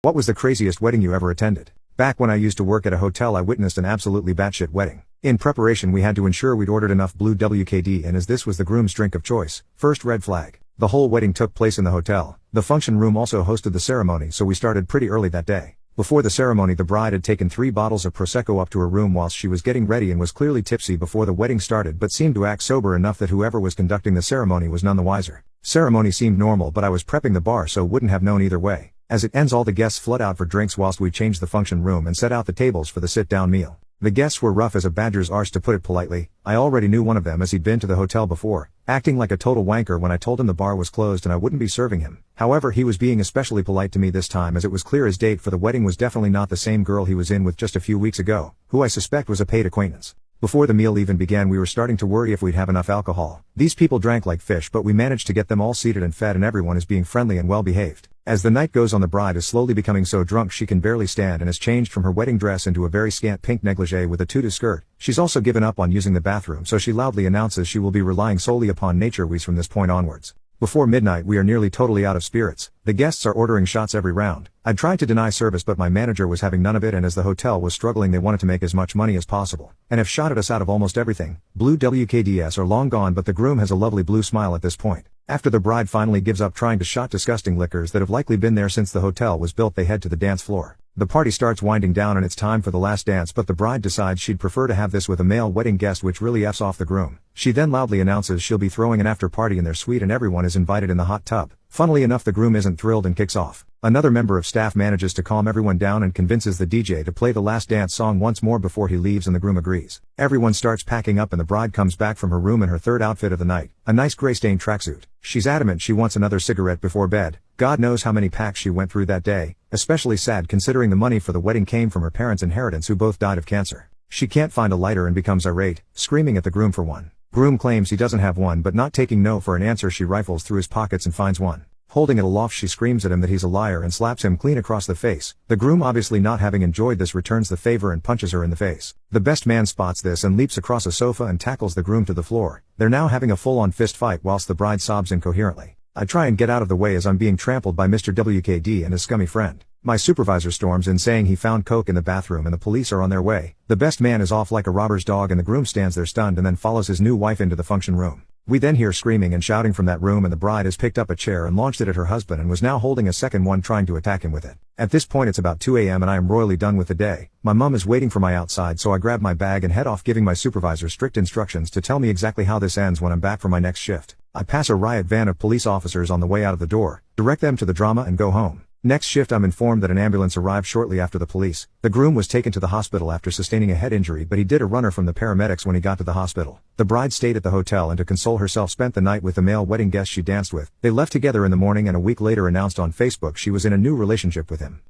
What was the craziest wedding you ever attended? Back when I used to work at a hotel, I witnessed an absolutely batshit wedding. In preparation, we had to ensure we'd ordered enough blue WKD, and as this was the groom's drink of choice, first red flag. The whole wedding took place in the hotel. The function room also hosted the ceremony, so we started pretty early that day. Before the ceremony, the bride had taken 3 bottles of Prosecco up to her room whilst she was getting ready and was clearly tipsy before the wedding started, but seemed to act sober enough that whoever was conducting the ceremony was none the wiser. Ceremony seemed normal, but I was prepping the bar, so wouldn't have known either way. As it ends, all the guests flood out for drinks whilst we changed the function room and set out the tables for the sit-down meal. The guests were rough as a badger's arse, to put it politely. I already knew one of them as he'd been to the hotel before, acting like a total wanker when I told him the bar was closed and I wouldn't be serving him. However, he was being especially polite to me this time, as it was clear his date for the wedding was definitely not the same girl he was in with just a few weeks ago, who I suspect was a paid acquaintance. Before the meal even began, we were starting to worry if we'd have enough alcohol. These people drank like fish, but we managed to get them all seated and fed, and everyone is being friendly and well behaved. As the night goes on, the bride is slowly becoming so drunk she can barely stand and has changed from her wedding dress into a very scant pink negligee with a tutu skirt. She's also given up on using the bathroom, so she loudly announces she will be relying solely upon nature ways from this point onwards. Before midnight, we are nearly totally out of spirits. The guests are ordering shots every round. I tried to deny service, but my manager was having none of it, and as the hotel was struggling, they wanted to make as much money as possible, and have shotted us out of almost everything. Blue WKDs are long gone, but the groom has a lovely blue smile at this point. After the bride finally gives up trying to shot disgusting liquors that have likely been there since the hotel was built, they head to the dance floor. The party starts winding down and it's time for the last dance, but the bride decides she'd prefer to have this with a male wedding guest, which really f's off the groom. She then loudly announces she'll be throwing an after party in their suite and everyone is invited in the hot tub. Funnily enough, the groom isn't thrilled and kicks off. Another member of staff manages to calm everyone down and convinces the DJ to play the last dance song once more before he leaves, and the groom agrees. Everyone starts packing up and the bride comes back from her room in her third outfit of the night, a nice gray-stained tracksuit. She's adamant she wants another cigarette before bed. God knows how many packs she went through that day, especially sad considering the money for the wedding came from her parents' inheritance, who both died of cancer. She can't find a lighter and becomes irate, screaming at the groom for one. Groom claims he doesn't have one, but not taking no for an answer, she rifles through his pockets and finds one. Holding it aloft, she screams at him that he's a liar and slaps him clean across the face. The groom, obviously not having enjoyed this, returns the favor and punches her in the face. The best man spots this and leaps across a sofa and tackles the groom to the floor. They're now having a full-on fist fight whilst the bride sobs incoherently. I try and get out of the way as I'm being trampled by Mr. WKD and his scummy friend. My supervisor storms in saying he found coke in the bathroom and the police are on their way. The best man is off like a robber's dog and the groom stands there stunned and then follows his new wife into the function room. We then hear screaming and shouting from that room, and the bride has picked up a chair and launched it at her husband and was now holding a second one trying to attack him with it. At this point it's about 2 a.m. and I am royally done with the day. My mum is waiting for my outside, so I grab my bag and head off, giving my supervisor strict instructions to tell me exactly how this ends when I'm back for my next shift. I pass a riot van of police officers on the way out of the door, direct them to the drama and go home. Next shift I'm informed that an ambulance arrived shortly after the police. The groom was taken to the hospital after sustaining a head injury, but he did a runner from the paramedics when he got to the hospital. The bride stayed at the hotel and to console herself spent the night with the male wedding guest she danced with. They left together in the morning and a week later announced on Facebook she was in a new relationship with him.